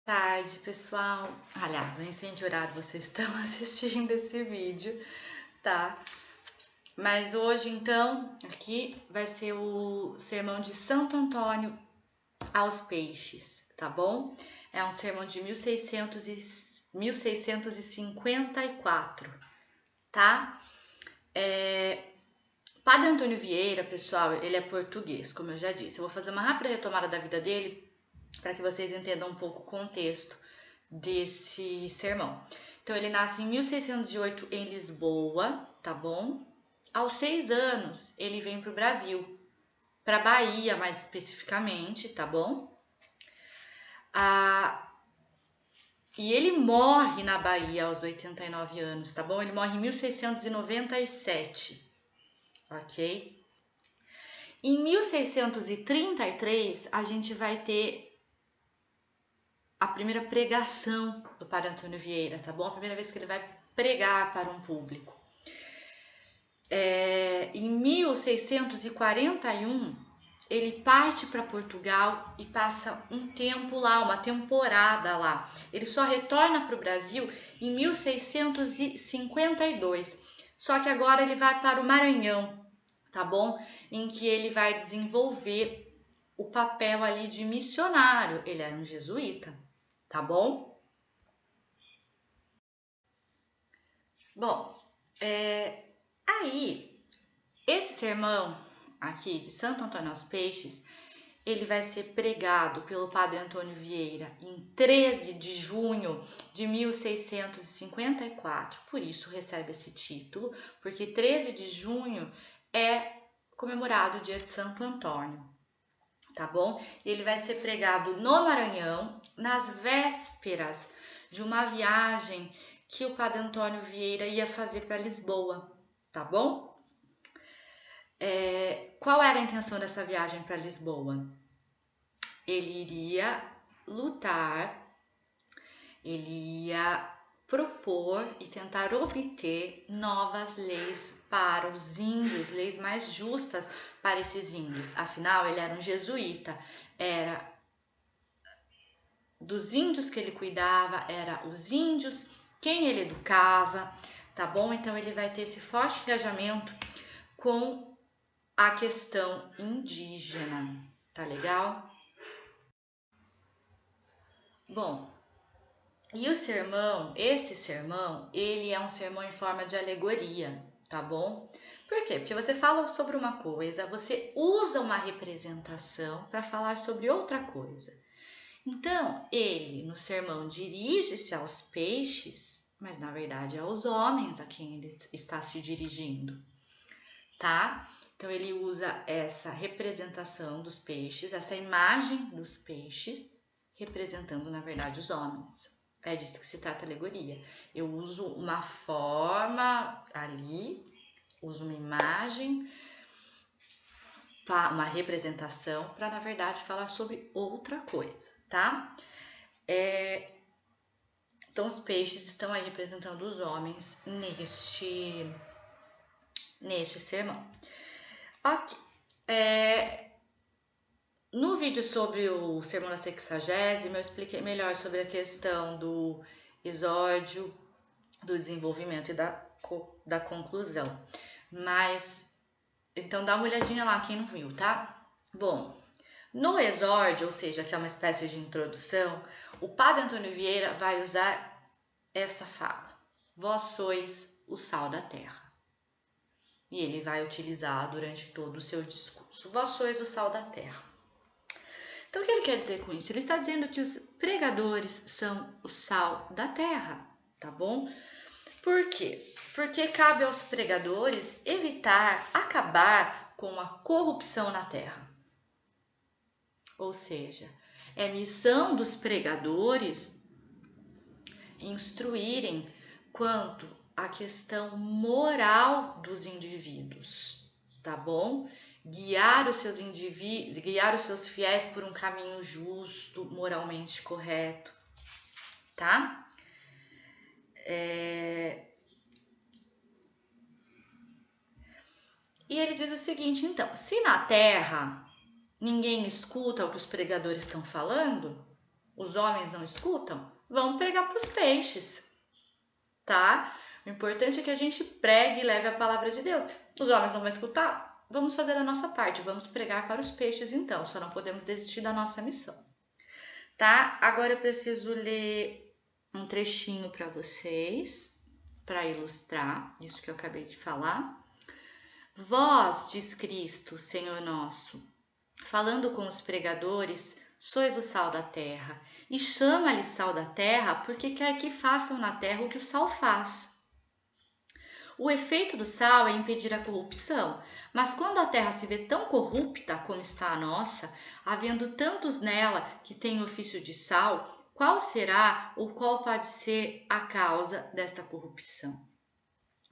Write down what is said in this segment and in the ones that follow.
Tarde, pessoal. Aliás, nem sei em que horário vocês estão assistindo esse vídeo, tá? Mas hoje, então, aqui vai ser o sermão de Santo Antônio aos Peixes, tá bom? É um sermão de 1654, tá? Padre Antônio Vieira, pessoal, ele é português, como eu já disse. Eu vou fazer uma rápida retomada da vida dele para que vocês entendam um pouco o contexto desse sermão. Então, ele nasce em 1608 em Lisboa, tá bom? Aos 6 anos, ele vem para o Brasil, para Bahia mais especificamente, tá bom? E ele morre na Bahia aos 89 anos, tá bom? Ele morre em 1697, ok? Em 1633, a gente vai ter a primeira pregação do Padre Antônio Vieira, tá bom? A primeira vez que ele vai pregar para um público. Em 1641, ele parte para Portugal e passa um tempo lá, uma temporada lá. Ele só retorna para o Brasil em 1652. Só que agora ele vai para o Maranhão, tá bom? Em que ele vai desenvolver o papel ali de missionário. Ele era um jesuíta, tá bom? Bom, aí, esse sermão aqui de Santo Antônio aos Peixes, ele vai ser pregado pelo Padre Antônio Vieira em 13 de junho de 1654. Por isso recebe esse título, porque 13 de junho é comemorado o dia de Santo Antônio, tá bom? Ele vai ser pregado no Maranhão, nas vésperas de uma viagem que o Padre Antônio Vieira ia fazer para Lisboa, tá bom? Qual era a intenção dessa viagem para Lisboa? Ele iria lutar, ele ia propor e tentar obter novas leis para os índios, leis mais justas para esses índios. Afinal, ele era um jesuíta, era dos índios que ele cuidava, era os índios quem ele educava, tá bom? Então ele vai ter esse forte engajamento com a questão indígena, tá legal? Bom, e o sermão, esse sermão, ele é um sermão em forma de alegoria, tá bom? Por quê? Porque você fala sobre uma coisa, você usa uma representação para falar sobre outra coisa. Então, ele, no sermão, dirige-se aos peixes, mas na verdade é aos homens a quem ele está se dirigindo, tá? Então, ele usa essa representação dos peixes, essa imagem dos peixes, representando, na verdade, os homens. É disso que se trata a alegoria. Eu uso uma forma ali, uso uma imagem, uma representação, para, na verdade, falar sobre outra coisa, tá? Então, os peixes estão aí representando os homens neste sermão. Ok. No vídeo sobre o sermão da 60ª, eu expliquei melhor sobre a questão do exórdio, do desenvolvimento e da conclusão. Mas, então dá uma olhadinha lá quem não viu, tá? Bom, no exórdio, ou seja, que é uma espécie de introdução, o Padre Antônio Vieira vai usar essa fala: vós sois o sal da terra. E ele vai utilizar durante todo o seu discurso: vós sois o sal da terra. Então, o que ele quer dizer com isso? Ele está dizendo que os pregadores são o sal da terra, tá bom? Por quê? Porque cabe aos pregadores acabar com a corrupção na terra. Ou seja, é missão dos pregadores instruírem quanto à questão moral dos indivíduos, tá bom? Guiar os seus fiéis por um caminho justo, moralmente correto, tá? E ele diz o seguinte, então: se na terra ninguém escuta o que os pregadores estão falando, Os homens não escutam? Vamos pregar para os peixes, tá? O importante é que a gente pregue e leve a palavra de Deus. Os homens não vão escutar? Vamos fazer a nossa parte, vamos pregar para os peixes então, só não podemos desistir da nossa missão, tá? Agora eu preciso ler um trechinho para vocês, para ilustrar isso que eu acabei de falar. Vós, diz Cristo, Senhor nosso, falando com os pregadores, sois o sal da terra, e chama-lhe sal da terra, porque quer que façam na terra o que o sal faz. O efeito do sal é impedir a corrupção, mas quando a terra se vê tão corrupta como está a nossa, havendo tantos nela que têm ofício de sal, qual será ou qual pode ser a causa desta corrupção?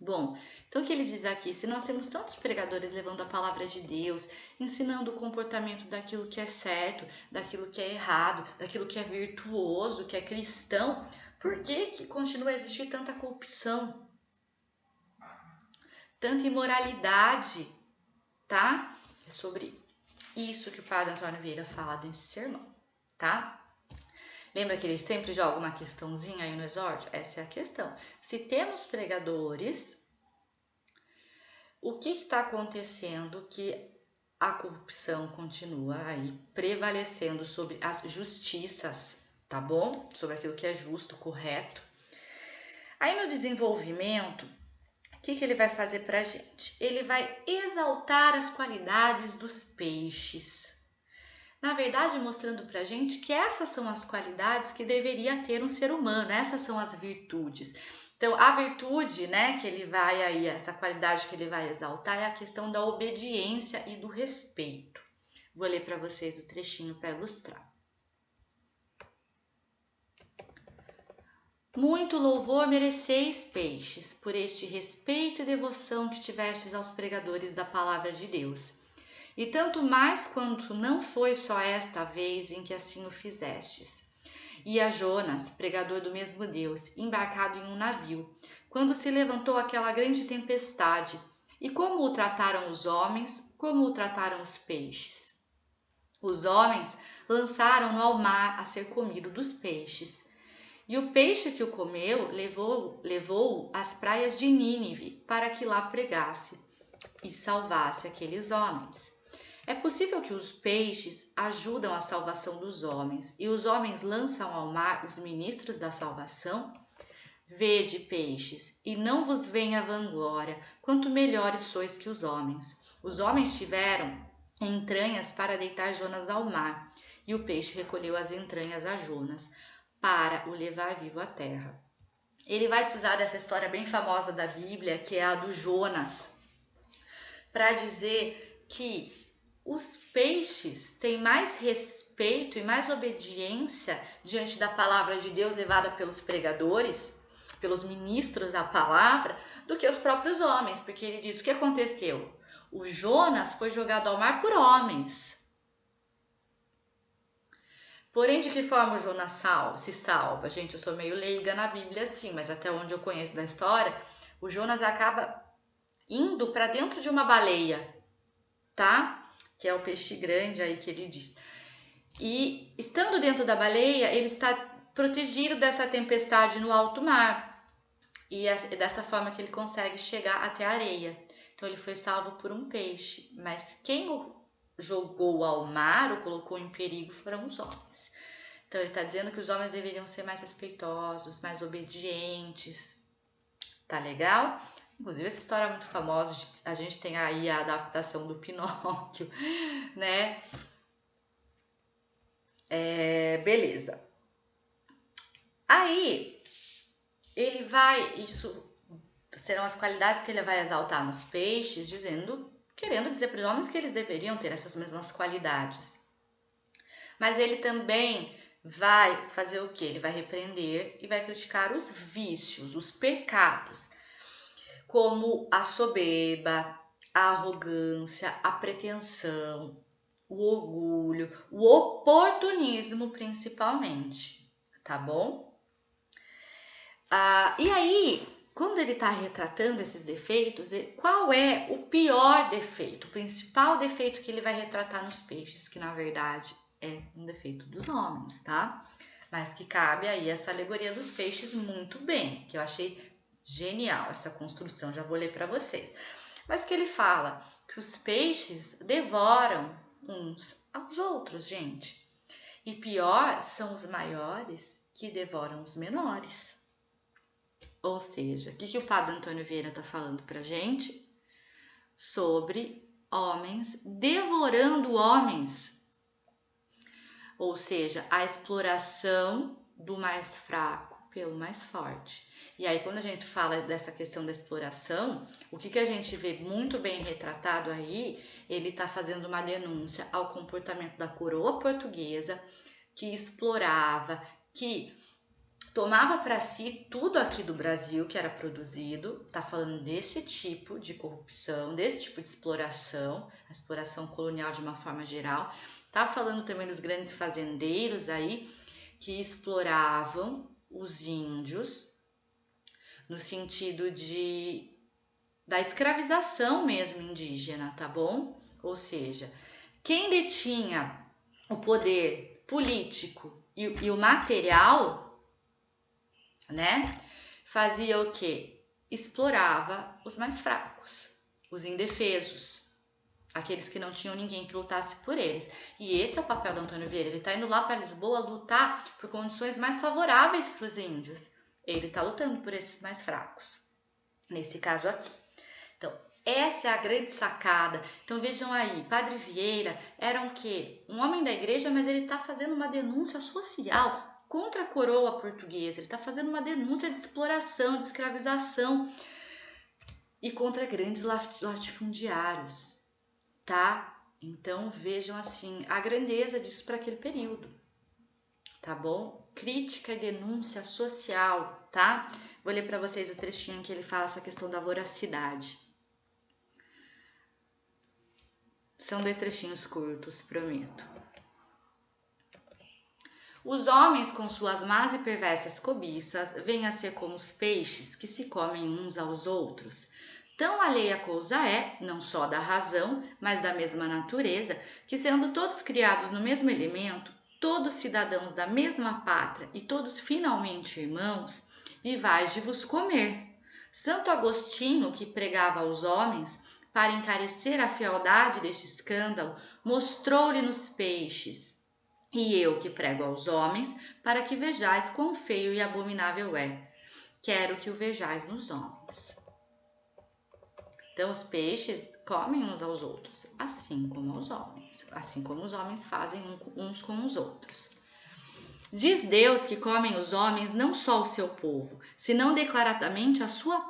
Bom, então o que ele diz aqui? Se nós temos tantos pregadores levando a palavra de Deus, ensinando o comportamento daquilo que é certo, daquilo que é errado, daquilo que é virtuoso, que é cristão, por que continua a existir tanta corrupção? Tanta imoralidade, tá? É sobre isso que o Padre Antônio Vieira fala nesse sermão, tá? Lembra que ele sempre joga uma questãozinha aí no exórdio? Essa é a questão. Se temos pregadores, o que está acontecendo que a corrupção continua aí prevalecendo sobre as justiças, tá bom? Sobre aquilo que é justo, correto. Aí no desenvolvimento, o que ele vai fazer para a gente? Ele vai exaltar as qualidades dos peixes. Na verdade, mostrando para a gente que essas são as qualidades que deveria ter um ser humano, essas são as virtudes. Então, a virtude, né, que ele vai aí, essa qualidade que ele vai exaltar é a questão da obediência e do respeito. Vou ler para vocês o trechinho para ilustrar. Muito louvor mereceis, peixes, por este respeito e devoção que tivestes aos pregadores da palavra de Deus. E tanto mais quanto não foi só esta vez em que assim o fizestes. E a Jonas, pregador do mesmo Deus, embarcado em um navio, quando se levantou aquela grande tempestade, e como o trataram os homens, como o trataram os peixes. Os homens lançaram-no ao mar a ser comido dos peixes. E o peixe que o comeu levou-o às praias de Nínive, para que lá pregasse e salvasse aqueles homens. É possível que os peixes ajudam a salvação dos homens, e os homens lançam ao mar os ministros da salvação? Vede, peixes, e não vos venha vanglória, quanto melhores sois que os homens. Os homens tiveram entranhas para deitar Jonas ao mar, e o peixe recolheu as entranhas a Jonas, para o levar vivo à terra. Ele vai usar dessa história bem famosa da Bíblia, que é a do Jonas, para dizer que os peixes têm mais respeito e mais obediência diante da palavra de Deus levada pelos pregadores, pelos ministros da palavra, do que os próprios homens, porque ele diz: o que aconteceu? O Jonas foi jogado ao mar por homens. Porém, de que forma o Jonas se salva? Gente, eu sou meio leiga na Bíblia assim, mas até onde eu conheço da história, o Jonas acaba indo para dentro de uma baleia, tá? Que é o peixe grande aí que ele diz. E estando dentro da baleia, ele está protegido dessa tempestade no alto mar. E é dessa forma que ele consegue chegar até a areia. Então ele foi salvo por um peixe, mas quem o jogou ao mar ou colocou em perigo foram os homens. Então ele está dizendo que os homens deveriam ser mais respeitosos, mais obedientes. Tá legal? Inclusive essa história é muito famosa, a gente tem aí a adaptação do Pinóquio, né? Beleza. Aí ele vai, isso serão as qualidades que ele vai exaltar nos peixes, querendo dizer para os homens que eles deveriam ter essas mesmas qualidades. Mas ele também vai fazer o quê? Ele vai repreender e vai criticar os vícios, os pecados, como a soberba, a arrogância, a pretensão, o orgulho, o oportunismo principalmente, tá bom? E aí, quando ele está retratando esses defeitos, qual é o pior defeito, o principal defeito que ele vai retratar nos peixes, que na verdade é um defeito dos homens, tá? Mas que cabe aí essa alegoria dos peixes muito bem, que eu achei genial essa construção, já vou ler para vocês. Mas o que ele fala? Que os peixes devoram uns aos outros, gente. E pior são os maiores que devoram os menores. Ou seja, o que o padre Antônio Vieira está falando para gente? Sobre homens devorando homens. Ou seja, a exploração do mais fraco pelo mais forte. E aí, quando a gente fala dessa questão da exploração, o que a gente vê muito bem retratado aí, ele está fazendo uma denúncia ao comportamento da coroa portuguesa, que explorava, que tomava para si tudo aqui do Brasil que era produzido. Está falando desse tipo de corrupção, desse tipo de exploração, a exploração colonial de uma forma geral. Está falando também dos grandes fazendeiros aí, que exploravam os índios, no sentido da escravização mesmo indígena, tá bom? Ou seja, quem detinha o poder político e o material, né, fazia o quê? Explorava os mais fracos, os indefesos, aqueles que não tinham ninguém que lutasse por eles. E esse é o papel do Antônio Vieira. Ele está indo lá para Lisboa lutar por condições mais favoráveis para os índios. Ele está lutando por esses mais fracos, nesse caso aqui. Então, essa é a grande sacada. Então, vejam aí, Padre Vieira era o quê? Um homem da igreja, mas ele está fazendo uma denúncia social contra a coroa portuguesa. Ele está fazendo uma denúncia de exploração, de escravização e contra grandes latifundiários, tá? Então, vejam assim, a grandeza disso para aquele período, tá bom? Crítica e denúncia social, tá? Vou ler para vocês o trechinho que ele fala essa questão da voracidade. São 2 trechinhos curtos, prometo. Os homens, com suas más e perversas cobiças, vêm a ser como os peixes que se comem uns aos outros. Tão alheia a coisa é, não só da razão, mas da mesma natureza, que sendo todos criados no mesmo elemento, todos cidadãos da mesma pátria e todos finalmente irmãos, vivais de vos comer. Santo Agostinho, que pregava aos homens, para encarecer a fealdade deste escândalo, mostrou-lhe nos peixes. E eu, que prego aos homens, para que vejais quão feio e abominável é. Quero que o vejais nos homens. Então, os peixes comem uns aos outros, assim como os homens fazem uns com os outros. Diz Deus que comem os homens não só o seu povo, senão declaradamente a sua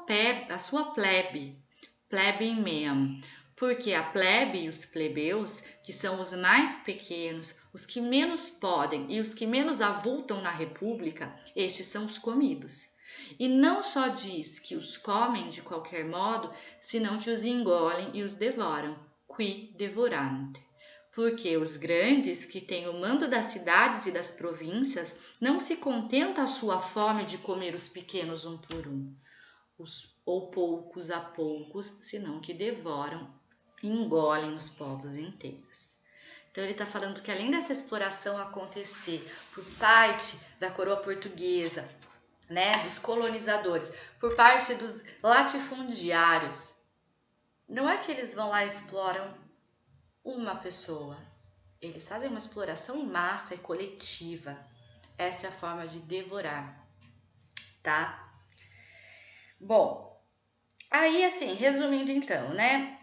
plebe meam, porque a plebe e os plebeus, que são os mais pequenos, os que menos podem e os que menos avultam na república, estes são os comidos. E não só diz que os comem de qualquer modo, senão que os engolem e os devoram, qui devorante. Porque os grandes, que têm o mando das cidades e das províncias, não se contentam a sua fome de comer os pequenos um por um, ou poucos a poucos, senão que devoram e engolem os povos inteiros. Então ele está falando que além dessa exploração acontecer por parte da coroa portuguesa, né, dos colonizadores, por parte dos latifundiários, não é que eles vão lá e exploram uma pessoa. Eles fazem uma exploração em massa e coletiva. Essa é a forma de devorar, tá? Bom, aí assim, resumindo então, né?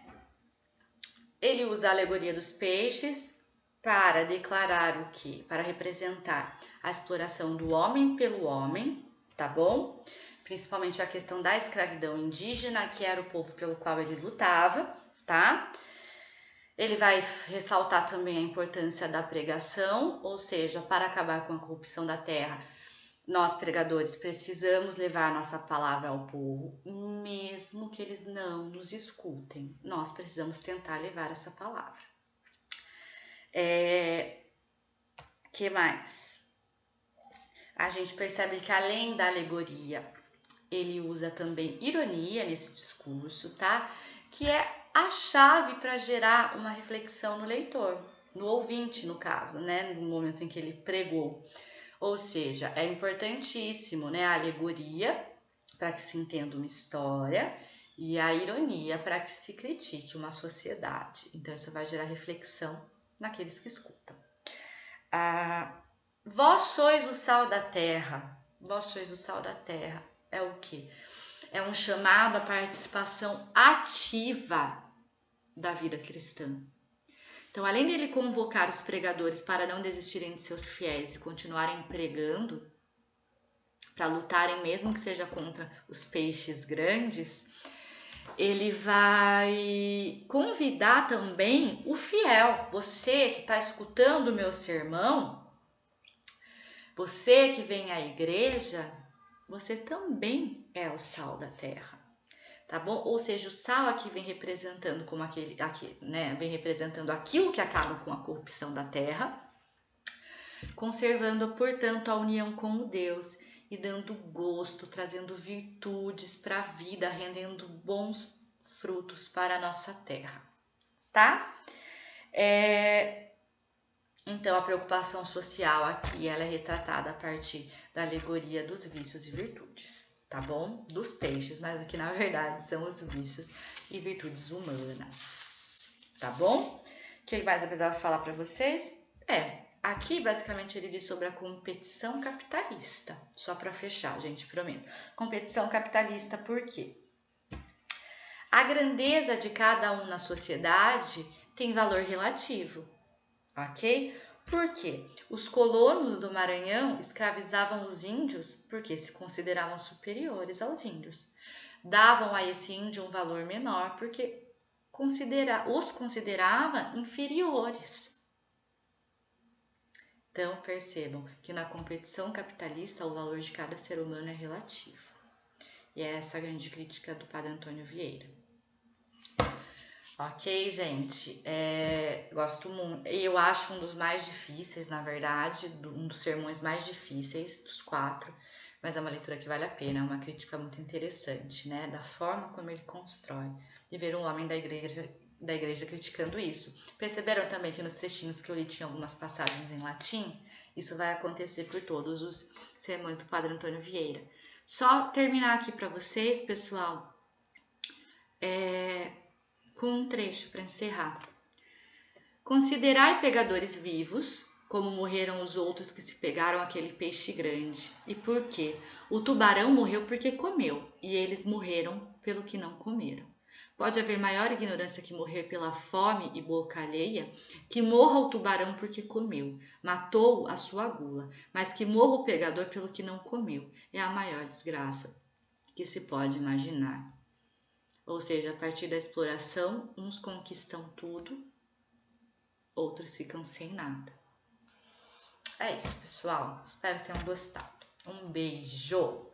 Ele usa a alegoria dos peixes para declarar o quê? Para representar a exploração do homem pelo homem, tá bom? Principalmente a questão da escravidão indígena, que era o povo pelo qual ele lutava, tá? Ele vai ressaltar também a importância da pregação, ou seja, para acabar com a corrupção da terra, nós pregadores precisamos levar nossa palavra ao povo, mesmo que eles não nos escutem. Nós precisamos tentar levar essa palavra. Que mais? A gente percebe que além da alegoria, ele usa também ironia nesse discurso, tá? Que é a chave para gerar uma reflexão no leitor, no ouvinte, no caso, né? No momento em que ele pregou. Ou seja, é importantíssimo, né? A alegoria para que se entenda uma história e a ironia para que se critique uma sociedade. Então, isso vai gerar reflexão naqueles que escutam. Vós sois o sal da terra. Vós sois o sal da terra. É o quê? É um chamado à participação ativa da vida cristã. Então, além dele convocar os pregadores para não desistirem de seus fiéis e continuarem pregando, para lutarem mesmo que seja contra os peixes grandes, ele vai convidar também o fiel. Você que está escutando o meu sermão, você que vem à igreja, você também é o sal da terra. Tá bom? Ou seja, o sal aqui vem representando como vem representando aquilo que acaba com a corrupção da terra, conservando, portanto, a união com o Deus e dando gosto, trazendo virtudes para a vida, rendendo bons frutos para a nossa terra, tá? Então, a preocupação social aqui, ela é retratada a partir da alegoria dos vícios e virtudes. Tá bom? Dos peixes, mas aqui na verdade são os vícios e virtudes humanas. Tá bom? O que mais eu precisava falar para vocês? Aqui basicamente ele diz sobre a competição capitalista. Só para fechar, gente, prometo. Competição capitalista por quê? A grandeza de cada um na sociedade tem valor relativo, ok? Por quê? Os colonos do Maranhão escravizavam os índios porque se consideravam superiores aos índios. Davam a esse índio um valor menor porque os considerava inferiores. Então, percebam que na competição capitalista o valor de cada ser humano é relativo. E é essa a grande crítica do Padre Antônio Vieira. Ok, gente, gosto muito, eu acho um dos mais difíceis, na verdade, um dos sermões mais difíceis dos 4, mas é uma leitura que vale a pena, é uma crítica muito interessante, né, da forma como ele constrói, e ver um homem da igreja criticando isso. Perceberam também que nos trechinhos que eu li tinha algumas passagens em latim? Isso vai acontecer por todos os sermões do Padre Antônio Vieira. Só terminar aqui para vocês, pessoal, com um trecho para encerrar. Considerai pegadores vivos, como morreram os outros que se pegaram aquele peixe grande. E por quê? O tubarão morreu porque comeu, e eles morreram pelo que não comeram. Pode haver maior ignorância que morrer pela fome e boca alheia? Que morra o tubarão porque comeu, matou a sua gula, mas que morra o pegador pelo que não comeu. É a maior desgraça que se pode imaginar. Ou seja, a partir da exploração, uns conquistam tudo, outros ficam sem nada. É isso, pessoal. Espero que tenham gostado. Um beijo!